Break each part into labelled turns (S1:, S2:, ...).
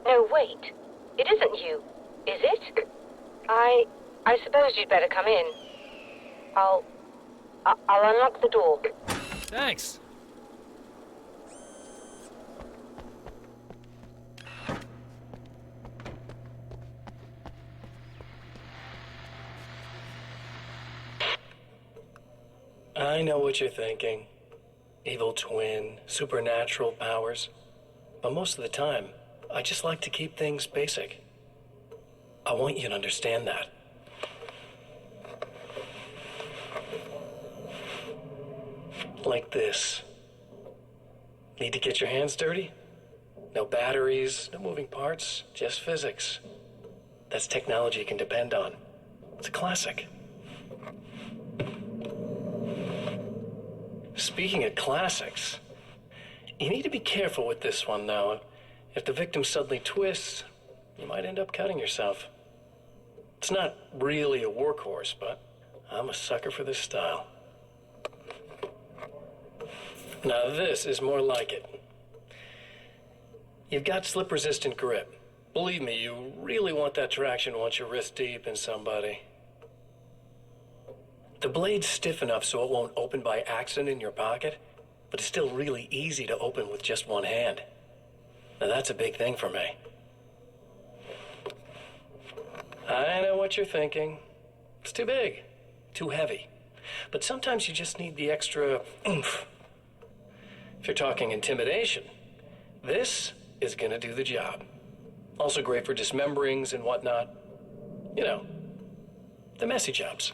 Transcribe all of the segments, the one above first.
S1: No, wait. It isn't you, is it? I suppose you'd better come in. I'll unlock the door.
S2: Thanks.
S3: I know what you're thinking. Evil twin, supernatural powers. But most of the time, I just like to keep things basic. I want you to understand that. Like this. Need to get your hands dirty? No batteries, no moving parts, just physics. That's technology you can depend on. It's a classic. Speaking of classics, you need to be careful with this one, though. If the victim suddenly twists, you might end up cutting yourself. It's not really a workhorse, but I'm a sucker for this style. Now this is more like it. You've got slip-resistant grip. Believe me, you really want that traction once you're wrist deep in somebody. The blade's stiff enough so it won't open by accident in your pocket, but it's still really easy to open with just one hand. Now that's a big thing for me. I know what you're thinking. It's too big, too heavy. But sometimes you just need the extra oomph. If you're talking intimidation, this is gonna do the job. Also great for dismemberings and whatnot. You know, the messy jobs.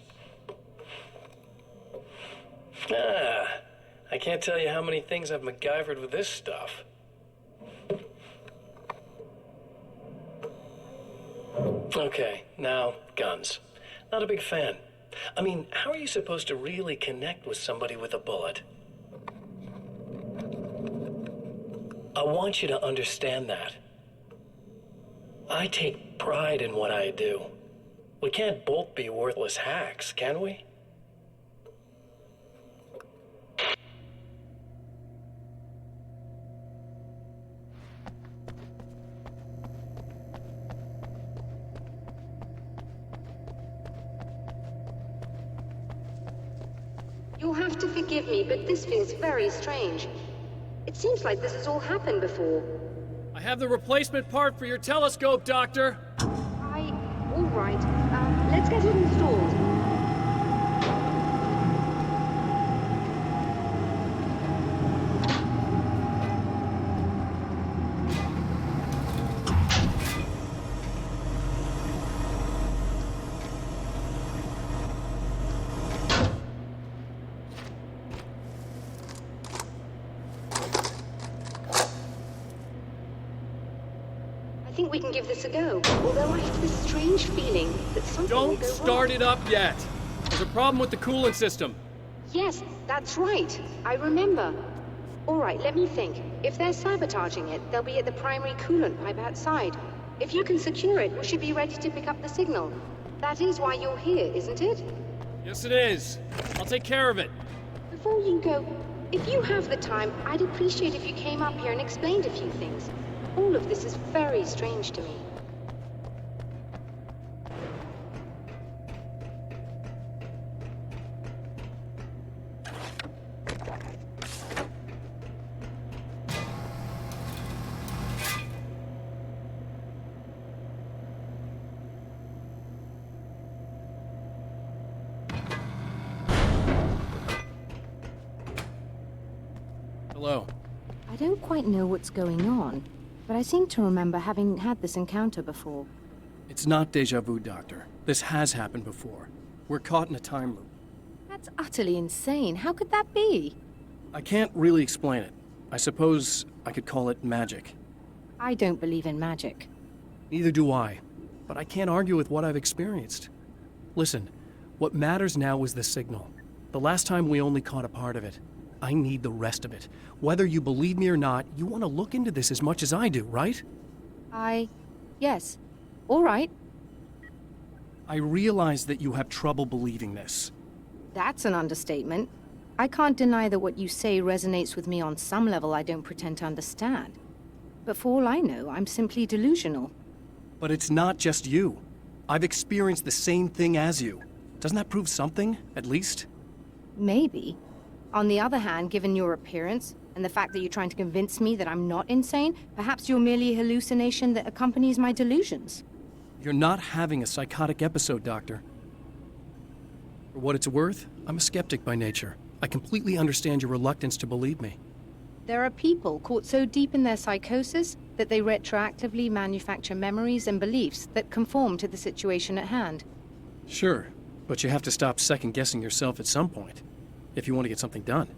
S3: I can't tell you how many things I've MacGyvered with this stuff. Okay, now, guns. Not a big fan. I mean, how are you supposed to really connect with somebody with a bullet? I want you to understand that. I take pride in what I do. We can't both be worthless hacks, can we?
S4: You'll have to forgive me, but this feels very strange. It seems like this has all happened before.
S2: I have the replacement part for your telescope, Doctor.
S4: All right. Let's get it installed. I think we can give this a go, although I have this strange feeling that something will
S2: Don't
S4: go
S2: start
S4: wrong.
S2: it up yet. There's a problem with the coolant system.
S4: Yes, that's right. I remember. All right, let me think. If they're sabotaging it, they'll be at the primary coolant pipe outside. If you can secure it, we should be ready to pick up the signal. That is why you're here, isn't it?
S2: Yes, it is. I'll take care of it.
S4: Before you go, if you have the time, I'd appreciate if you came up here and explained a few things. All of this is very strange to me.
S2: Hello.
S5: I don't quite know what's going on, but I seem to remember having had this encounter before.
S2: It's not deja vu, Doctor. This has happened before. We're caught in a time loop.
S5: That's utterly insane. How could that be?
S2: I can't really explain it. I suppose I could call it magic.
S5: I don't believe in magic.
S2: Neither do I. But I can't argue with what I've experienced. Listen, what matters now is the signal. The last time we only caught a part of it. I need the rest of it. Whether you believe me or not, you want to look into this as much as I do, right?
S5: Yes. All right.
S2: I realize that you have trouble believing this.
S5: That's an understatement. I can't deny that what you say resonates with me on some level I don't pretend to understand. But for all I know, I'm simply delusional.
S2: But it's not just you. I've experienced the same thing as you. Doesn't that prove something, at least?
S5: Maybe. On the other hand, given your appearance, and the fact that you're trying to convince me that I'm not insane, perhaps you're merely a hallucination that accompanies my delusions.
S2: You're not having a psychotic episode, Doctor. For what it's worth, I'm a skeptic by nature. I completely understand your reluctance to believe me.
S5: There are people caught so deep in their psychosis that they retroactively manufacture memories and beliefs that conform to the situation at hand.
S2: Sure, but you have to stop second-guessing yourself at some point, if you want to get something done.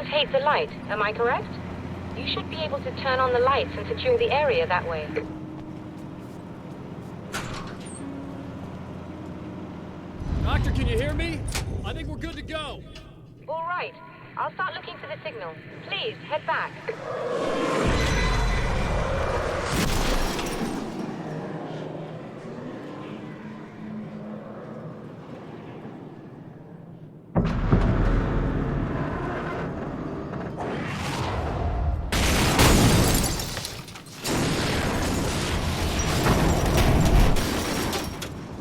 S1: Hate the light, am I correct? You should be able to turn on the lights and secure the area that way.
S2: Doctor, can you hear me? I think we're good to go.
S1: All right. I'll start looking for the signal. Please, head back.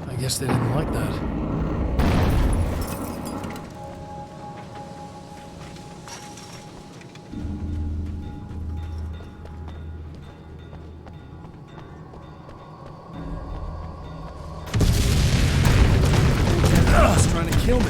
S2: I guess they didn't like that. It's trying to kill me.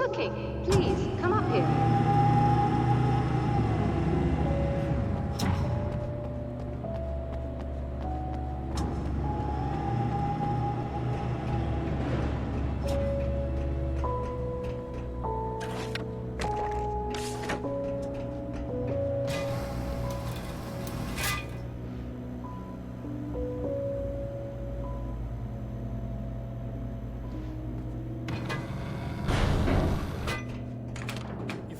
S4: working. Please, come up here.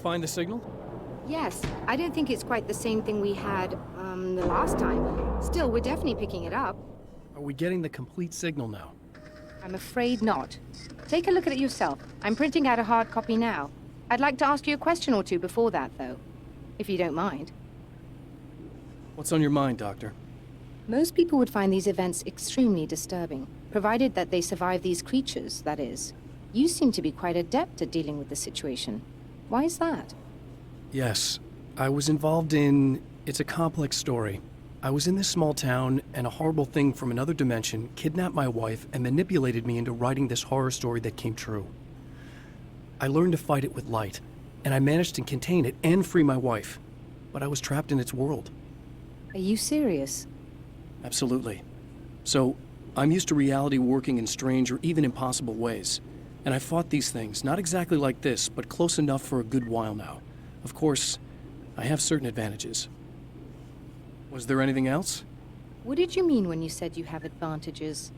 S2: Find the signal?
S5: Yes, I don't think it's quite the same thing we had, the last time. Still, we're definitely picking it up.
S2: Are we getting the complete signal now?
S5: I'm afraid not. Take a look at it yourself. I'm printing out a hard copy now. I'd like to ask you a question or two before that, though. If you don't mind.
S2: What's on your mind, Doctor?
S5: Most people would find these events extremely disturbing, provided that they survive these creatures, that is. You seem to be quite adept at dealing with the situation. Why is that?
S2: Yes, I was involved in... It's a complex story. I was in this small town, and a horrible thing from another dimension kidnapped my wife and manipulated me into writing this horror story that came true. I learned to fight it with light, and I managed to contain it and free my wife. But I was trapped in its world.
S5: Are you serious?
S2: Absolutely. So, I'm used to reality working in strange or even impossible ways. And I fought these things, not exactly like this, but close enough for a good while now. Of course, I have certain advantages. Was there anything else?
S5: What did you mean when you said you have advantages?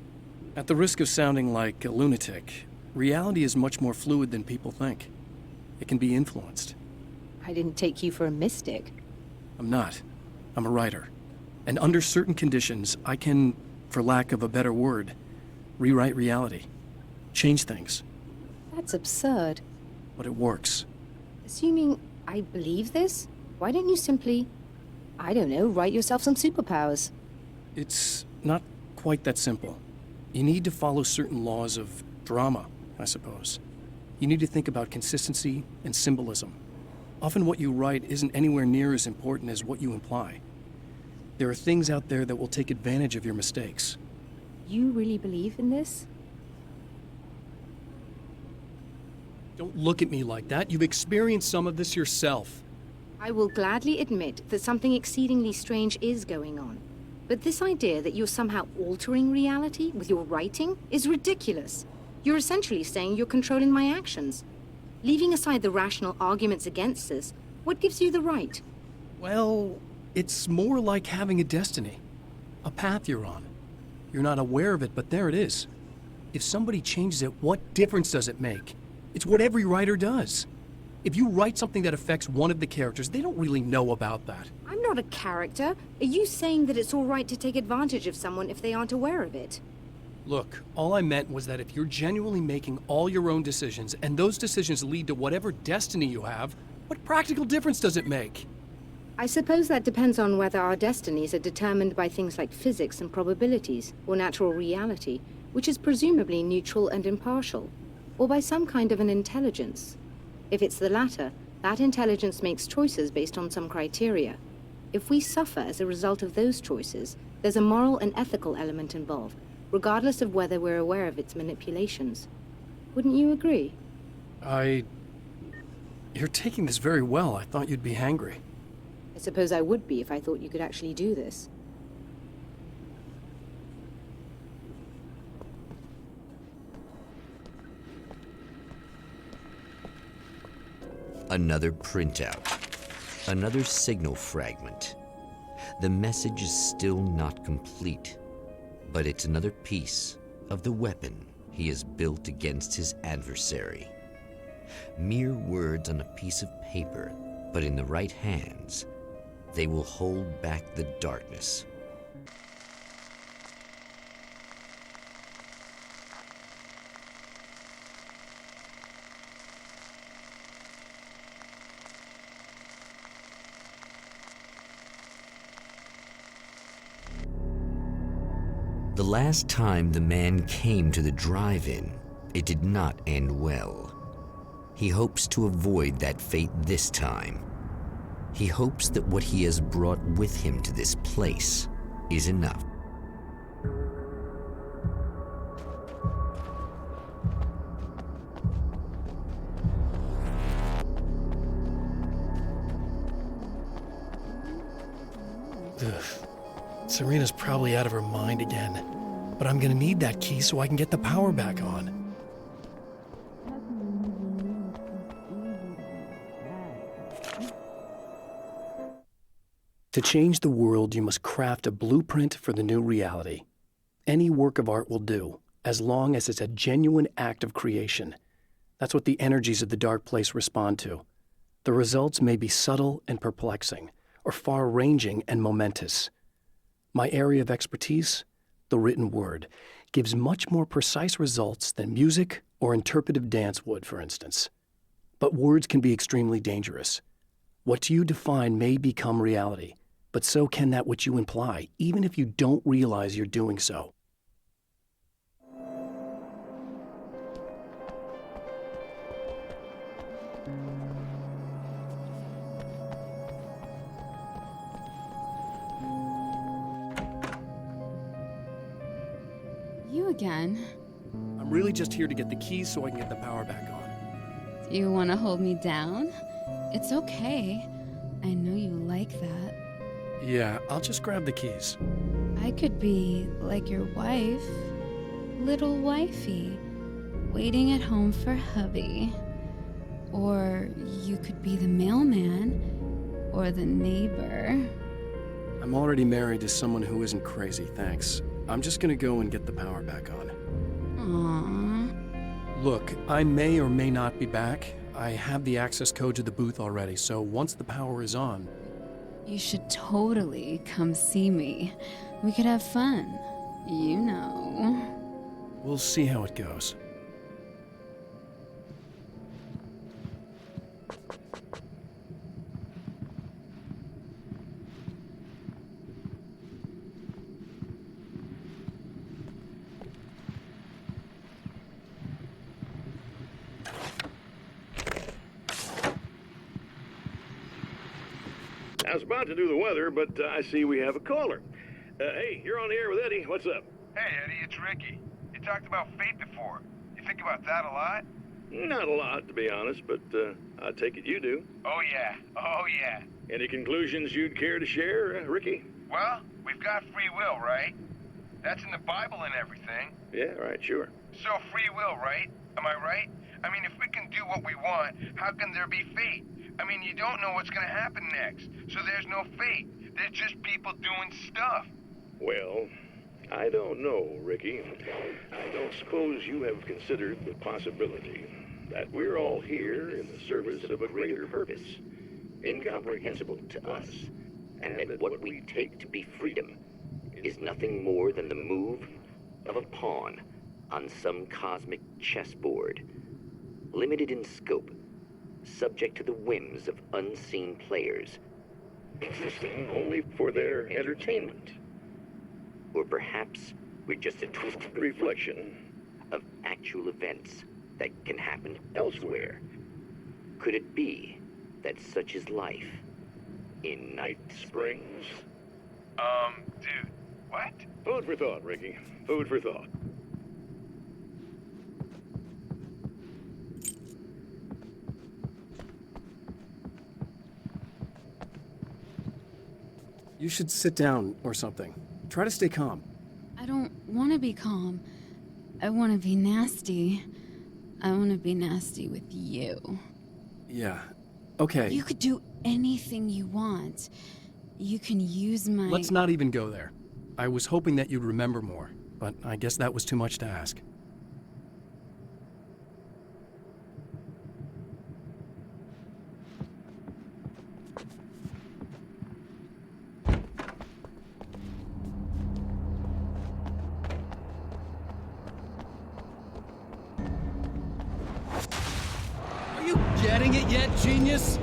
S2: At the risk of sounding like a lunatic, reality is much more fluid than people think. It can be influenced.
S5: I didn't take you for a mystic.
S2: I'm not. I'm a writer. And under certain conditions, I can, for lack of a better word, rewrite reality. Change things.
S5: That's absurd.
S2: But it works.
S5: Assuming I believe this, why don't you simply, I don't know, write yourself some superpowers?
S2: It's not quite that simple. You need to follow certain laws of drama, I suppose. You need to think about consistency and symbolism. Often what you write isn't anywhere near as important as what you imply. There are things out there that will take advantage of your mistakes.
S5: You really believe in this?
S2: Don't look at me like that. You've experienced some of this yourself.
S5: I will gladly admit that something exceedingly strange is going on. But this idea that you're somehow altering reality with your writing is ridiculous. You're essentially saying you're controlling my actions. Leaving aside the rational arguments against this, what gives you the right?
S2: Well, it's more like having a destiny. A path you're on. You're not aware of it, but there it is. If somebody changes it, what difference does it make? It's what every writer does. If you write something that affects one of the characters, they don't really know about that.
S5: I'm not a character. Are you saying that it's all right to take advantage of someone if they aren't aware of it?
S2: Look, all I meant was that if you're genuinely making all your own decisions, and those decisions lead to whatever destiny you have, what practical difference does it make?
S5: I suppose that depends on whether our destinies are determined by things like physics and probabilities, or natural reality, which is presumably neutral and impartial, or by some kind of an intelligence. If it's the latter, that intelligence makes choices based on some criteria. If we suffer as a result of those choices, there's a moral and ethical element involved, regardless of whether we're aware of its manipulations. Wouldn't you agree?
S2: You're taking this very well. I thought you'd be hangry.
S5: I suppose I would be if I thought you could actually do this.
S6: Another printout. Another signal fragment. The message is still not complete, but it's another piece of the weapon he has built against his adversary. Mere words on a piece of paper, but in the right hands, they will hold back the darkness. The last time the man came to the drive-in, it did not end well. He hopes to avoid that fate this time. He hopes that what he has brought with him to this place is enough.
S2: Ugh. Serena's probably out of her mind again. But I'm gonna need that key so I can get the power back on. To change the world, you must craft a blueprint for the new reality. Any work of art will do, as long as it's a genuine act of creation. That's what the energies of the dark place respond to. The results may be subtle and perplexing, or far-ranging and momentous. My area of expertise, the written word, gives much more precise results than music or interpretive dance would, for instance. But words can be extremely dangerous. What you define may become reality, but so can that which you imply, even if you don't realize you're doing so.
S7: You again.
S2: I'm really just here to get the keys so I can get the power back on.
S7: Do you want to hold me down? It's okay. I know you like that.
S2: Yeah, I'll just grab the keys.
S7: I could be like your wife, little wifey, waiting at home for hubby. Or you could be the mailman, or the neighbor.
S2: I'm already married to someone who isn't crazy, thanks. I'm just gonna go and get the power back on.
S7: Aww.
S2: Look, I may or may not be back. I have the access code to the booth already, so once the power is on...
S7: You should totally come see me. We could have fun. You know.
S2: We'll see how it goes.
S8: I was about to do the weather, but I see we have a caller. Hey, you're on the air with Eddie. What's up?
S9: Hey, Eddie, it's Ricky. You talked about fate before. You think about that a lot?
S8: Not a lot, to be honest, but I take it you do.
S9: Oh, yeah. Oh, yeah.
S8: Any conclusions you'd care to share, Ricky?
S9: Well, we've got free will, right? That's in the Bible and everything.
S8: Yeah, right, sure.
S9: So free will, right? Am I right? I mean, if we can do what we want, how can there be fate? I mean, you don't know what's going to happen next, so there's no fate. There's just people doing stuff.
S8: Well, I don't know, Ricky. I don't suppose you have considered the possibility that we're all here in the service of a greater purpose, incomprehensible to us,
S6: And that what we take to be freedom is nothing more than the move of a pawn on some cosmic chessboard, limited in scope, subject to the whims of unseen players,
S8: existing only for their entertainment.
S6: or perhaps we're just a twisted
S8: Reflection
S6: of actual events that can happen elsewhere. Could it be that such is life in Night
S8: Springs.
S9: Dude, what?
S8: Food for thought, Ricky. Food for thought.
S2: You should sit down or something. Try to stay calm.
S7: I don't want to be calm. I want to be nasty. I want to be nasty with you.
S2: Yeah. Okay.
S7: You could do anything you want. You can use my...
S2: Let's not even go there. I was hoping that you'd remember more, but I guess that was too much to ask. Are you getting it yet, genius?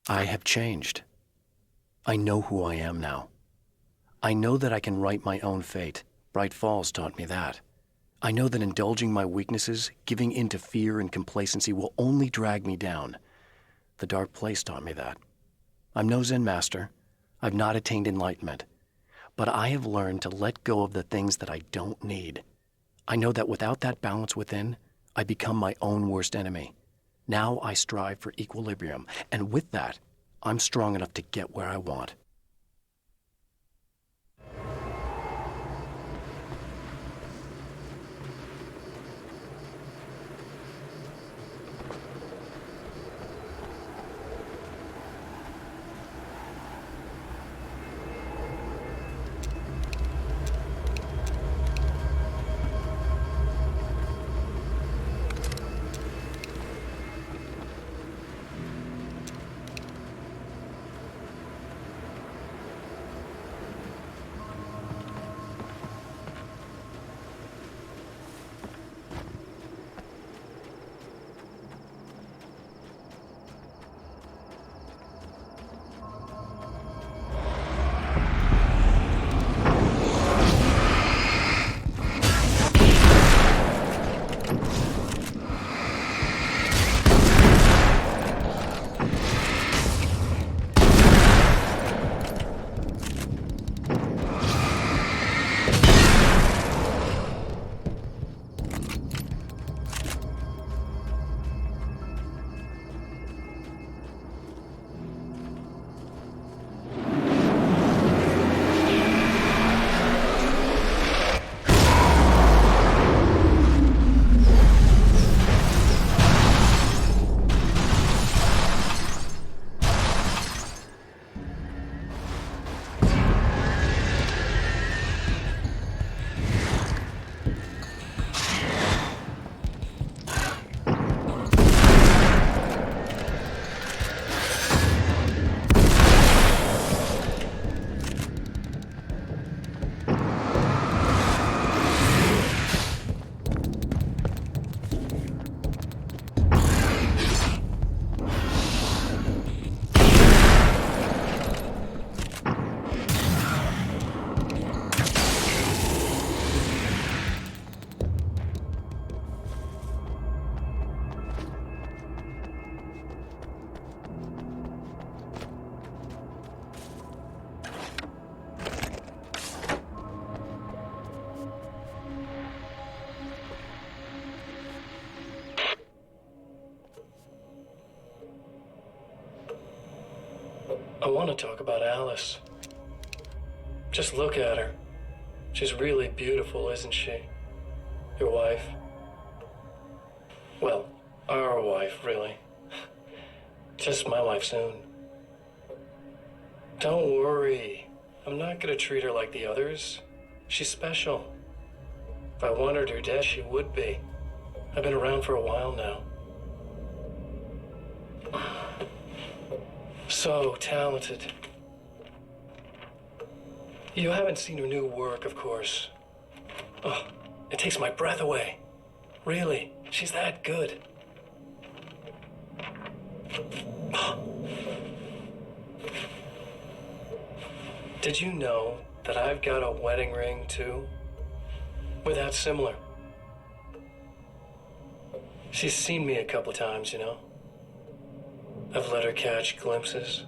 S2: I have changed. I know who I am now. I know that I can write my own fate. Bright Falls taught me that. I know that indulging my weaknesses, giving in to fear and complacency will only drag me down. The Dark Place taught me that. I'm no Zen master. I've not attained enlightenment. But I have learned to let go of the things that I don't need. I know that without that balance within, I become my own worst enemy. Now I strive for equilibrium, and with that, I'm strong enough to get where I want.
S3: I want to talk about Alice. Just look at her. She's really beautiful, isn't she? Your wife. Well, our wife, really. Just my wife soon. Don't worry. I'm not gonna treat her like the others. She's special. If I wanted her dead, she would be. I've been around for a while now. So talented. You haven't seen her new work, of course. Oh, it takes my breath away. Really, she's that good. Did you know that I've got a wedding ring, too? We're that similar. She's seen me a couple of times, you know. I've let her catch glimpses.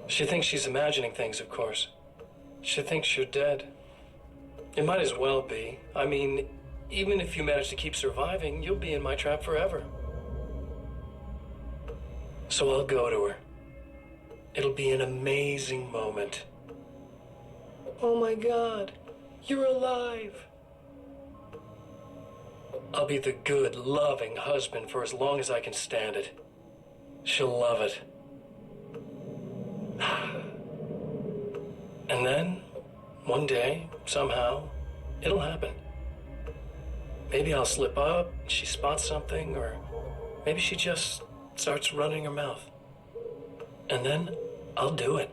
S3: She thinks she's imagining things, of course. She thinks you're dead. It might as well be. I mean, even if you manage to keep surviving, you'll be in my trap forever. So I'll go to her. It'll be an amazing moment. Oh my God, you're alive. I'll be the good, loving husband for as long as I can stand it. She'll love it. And then, one day, somehow, it'll happen. Maybe I'll slip up, she spots something, or maybe she just starts running her mouth. And then, I'll do it.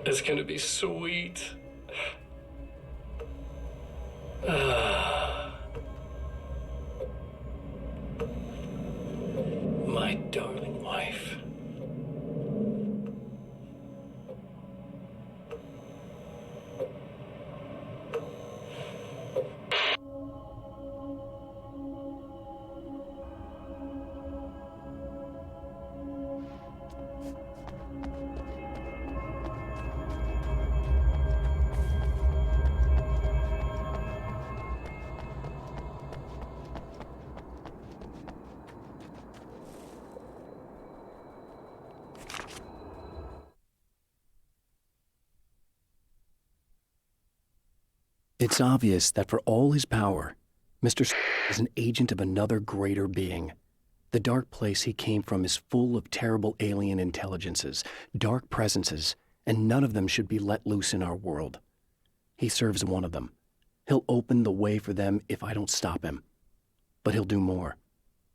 S3: It's gonna be sweet.
S2: It's obvious that for all his power, Mr. is an agent of another greater being. The dark place he came from is full of terrible alien intelligences, dark presences, and none of them should be let loose in our world. He serves one of them. He'll open the way for them if I don't stop him. But he'll do more.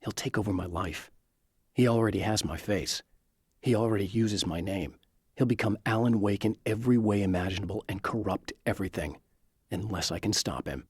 S2: He'll take over my life. He already has my face. He already uses my name. He'll become Alan Wake in every way imaginable and corrupt everything, unless I can stop him.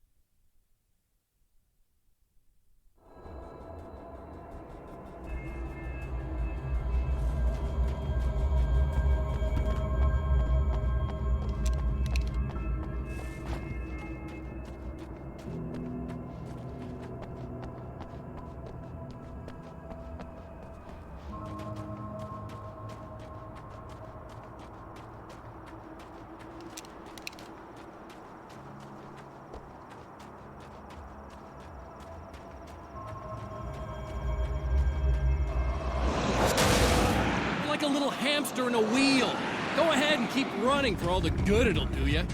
S2: A little hamster in a wheel. Go ahead and keep running for all the good it'll do you.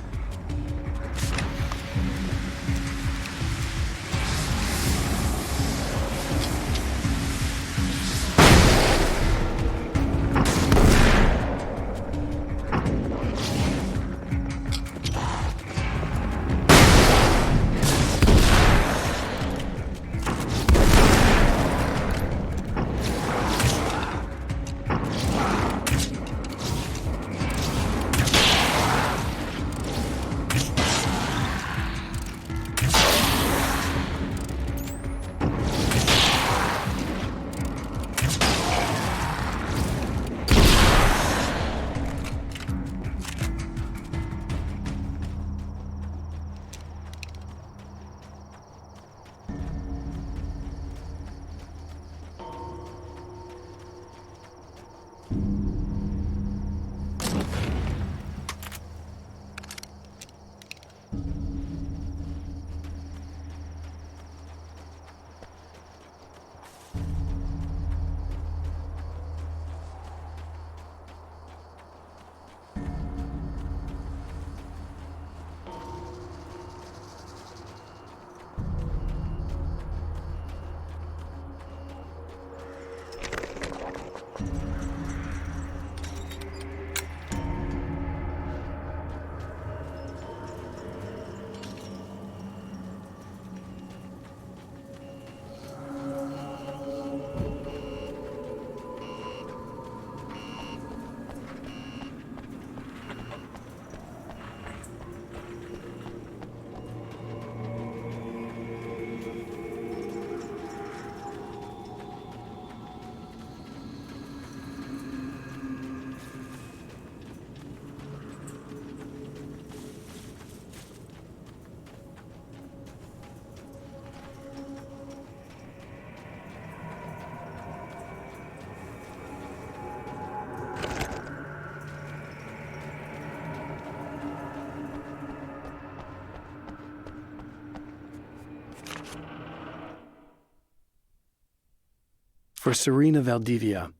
S2: For Serena Valdivia,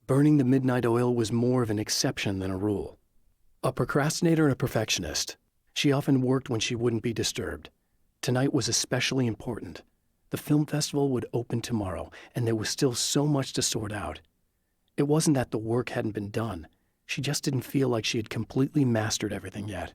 S2: burning the midnight oil was more of an exception than a rule. A procrastinator and a perfectionist, she often worked when she wouldn't be disturbed. Tonight was especially important. The film festival would open tomorrow, and there was still so much to sort out. It wasn't that the work hadn't been done. She just didn't feel like she had completely mastered everything yet.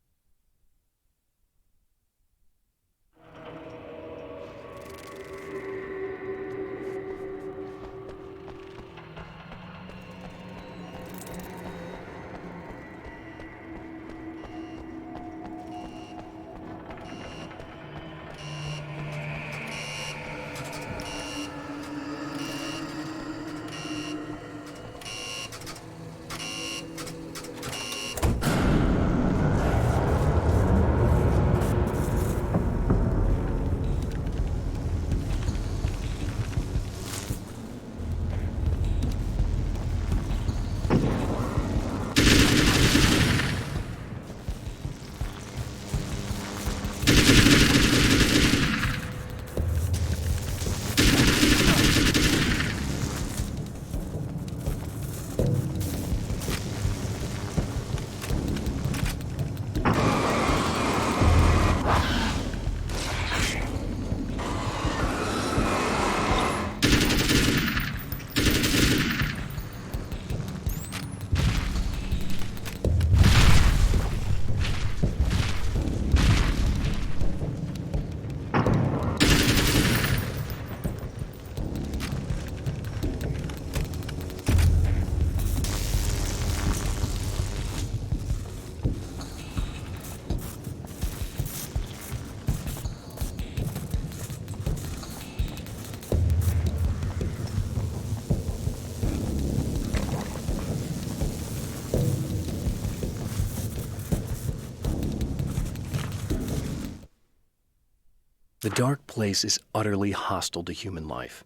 S2: The dark place is utterly hostile to human life.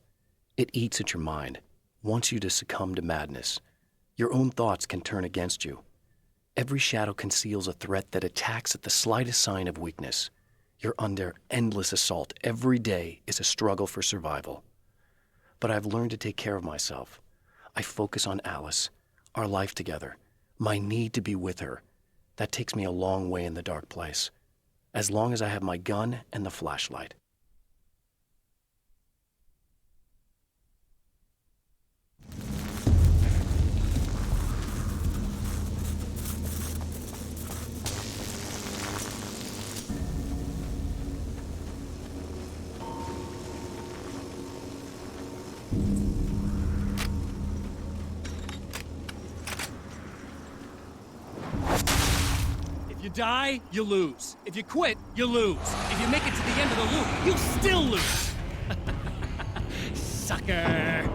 S2: It eats at your mind, wants you to succumb to madness. Your own thoughts can turn against you. Every shadow conceals a threat that attacks at the slightest sign of weakness. You're under endless assault. Every day is a struggle for survival. But I've learned to take care of myself. I focus on Alice, our life together, my need to be with her. That takes me a long way in the dark place, as long as I have my gun and the flashlight.
S10: If you die, you lose. If you quit, you lose. If you make it to the end of the loop, you still lose. Sucker.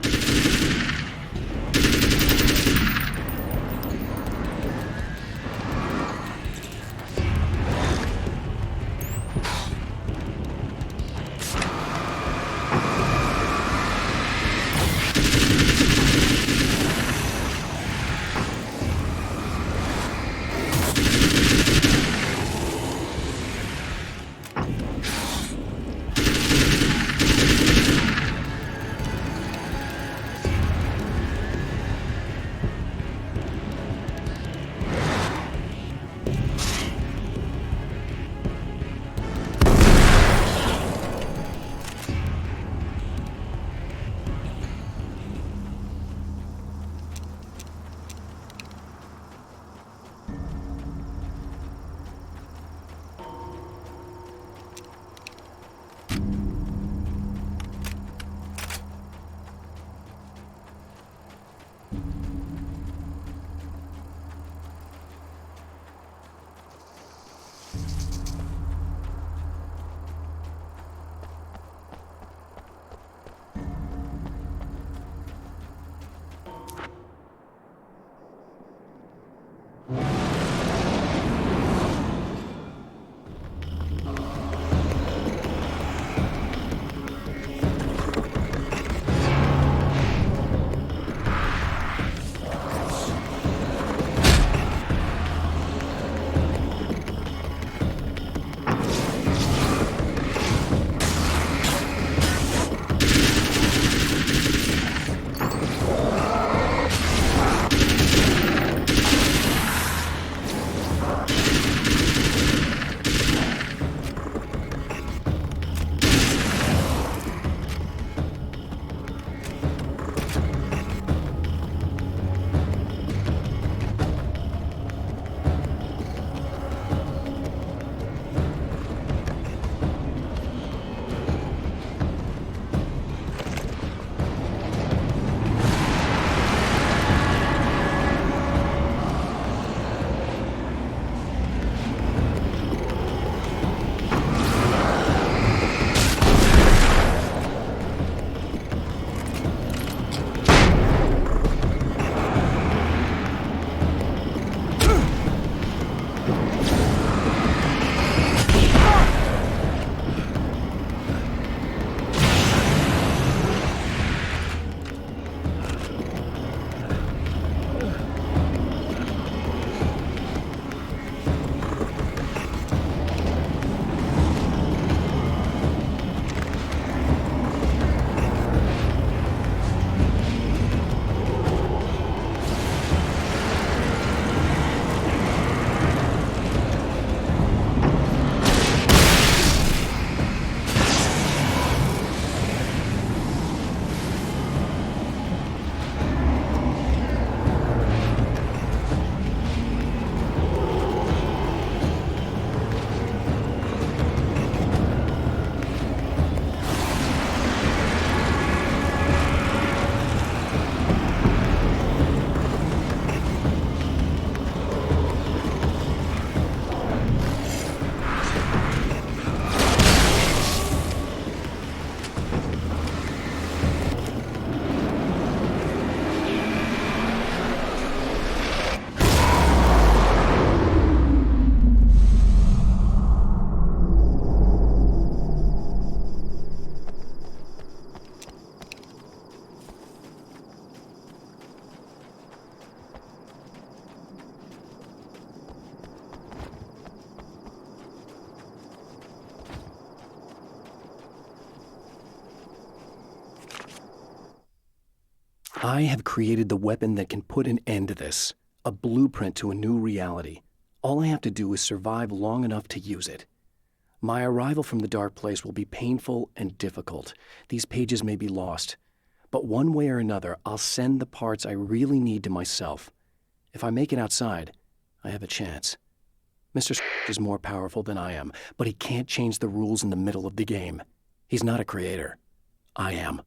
S2: I have created the weapon that can put an end to this. A blueprint to a new reality. All I have to do is survive long enough to use it. My arrival from the dark place will be painful and difficult. These pages may be lost. But one way or another, I'll send the parts I really need to myself. If I make it outside, I have a chance. Mr. is more powerful than I am, but he can't change the rules in the middle of the game. He's not a creator. I am.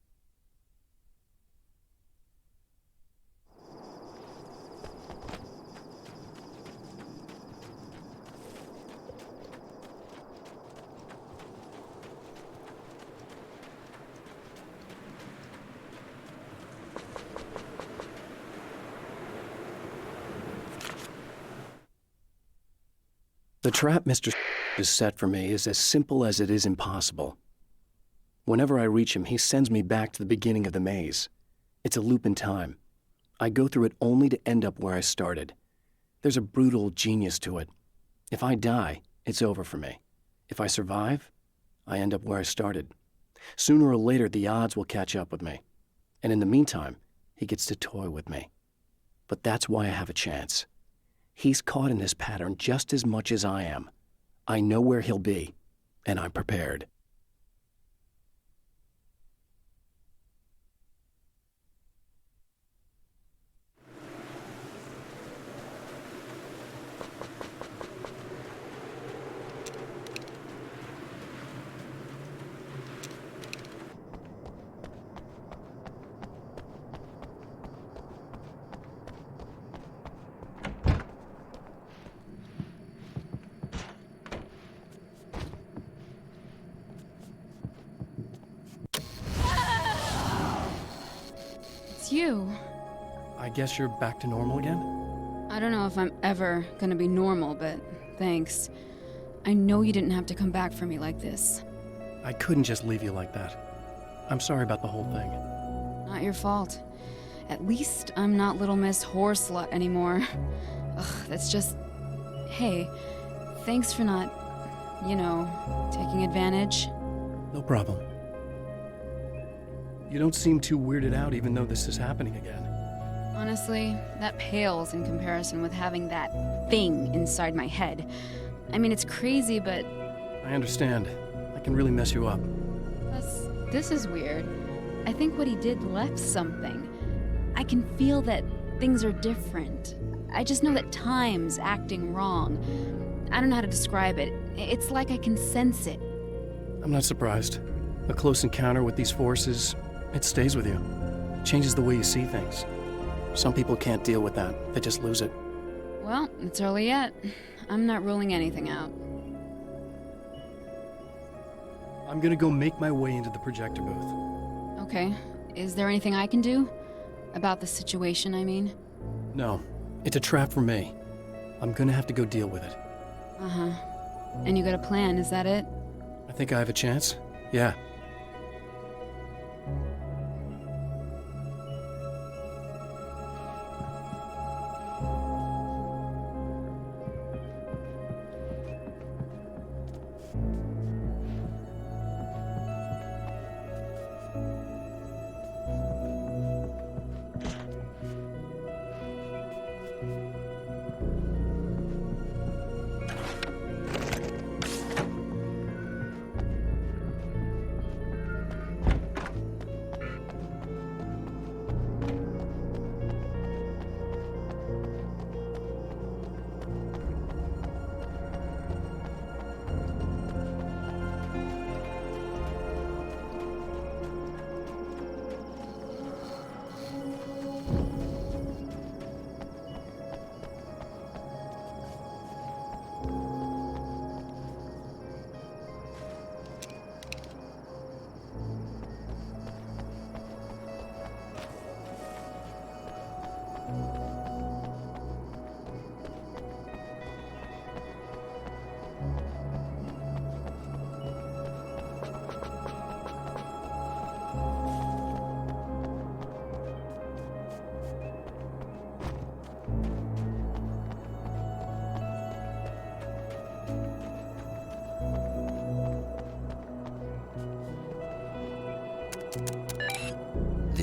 S2: The trap Mr. has set for me is as simple as it is impossible. Whenever I reach him, he sends me back to the beginning of the maze. It's a loop in time. I go through it only to end up where I started. There's a brutal genius to it. If I die, it's over for me. If I survive, I end up where I started. Sooner or later, the odds will catch up with me. And in the meantime, he gets to toy with me. But that's why I have a chance. He's caught in this pattern just as much as I am. I know where he'll be, and I'm prepared.
S7: It's you.
S2: I guess you're back to normal again?
S7: I don't know if I'm ever gonna be normal, but thanks. I know you didn't have to come back for me like this.
S2: I couldn't just leave you like that. I'm sorry about the whole thing.
S7: Not your fault. At least I'm not Little Miss Whoreslut anymore. Ugh, that's just... Hey, thanks for not, taking advantage.
S2: No problem. You don't seem too weirded out even though this is happening again.
S7: Honestly, that pales in comparison with having that thing inside my head. I mean, it's crazy, but...
S2: I understand. I can really mess you up.
S7: This is weird. I think what he did left something. I can feel that things are different. I just know that time's acting wrong. I don't know how to describe it. It's like I can sense it.
S2: I'm not surprised. A close encounter with these forces, it stays with you. It changes the way you see things. Some people can't deal with that. They just lose it.
S7: Well, it's early yet. I'm not ruling anything out.
S2: I'm gonna go make my way into the projector booth.
S7: Okay. Is there anything I can do? About the situation, I mean?
S2: No. It's a trap for me. I'm gonna have to go deal with it.
S7: Uh-huh. And you got a plan, is that it?
S2: I think I have a chance. Yeah.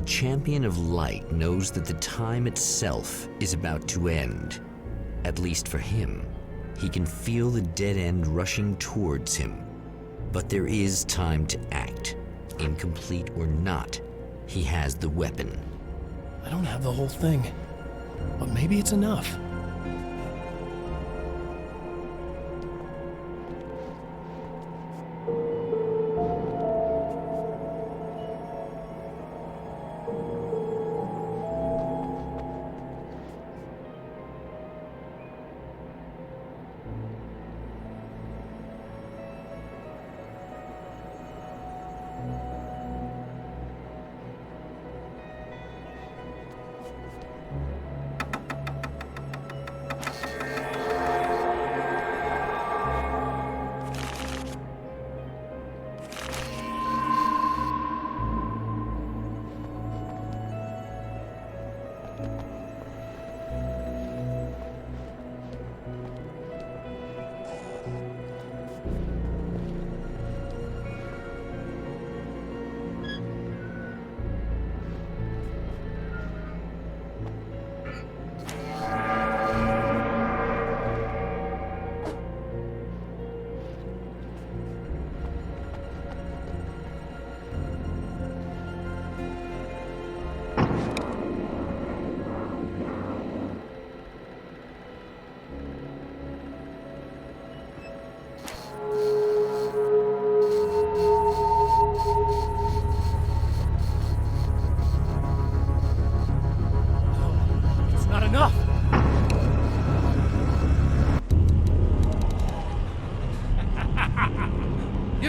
S6: champion of light knows that the time itself is about to end. At least for him. He can feel the dead end rushing towards him. But there is time to act. Incomplete or not, he has the weapon.
S2: I don't have the whole thing, but maybe it's enough.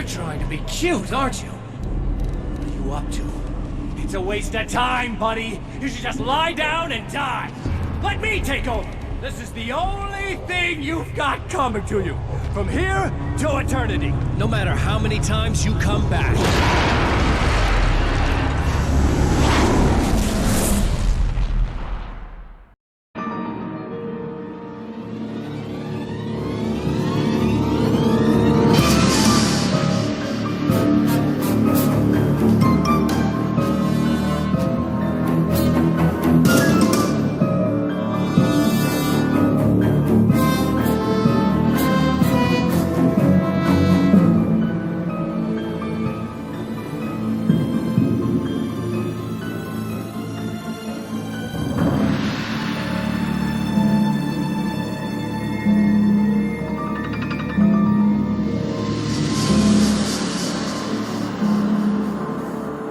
S10: Trying to be cute, aren't you? What are you up to? It's a waste of time, buddy. You should just lie down and die. Let me take over. This is the only thing you've got coming to you. From here to eternity.
S2: No matter how many times you come back.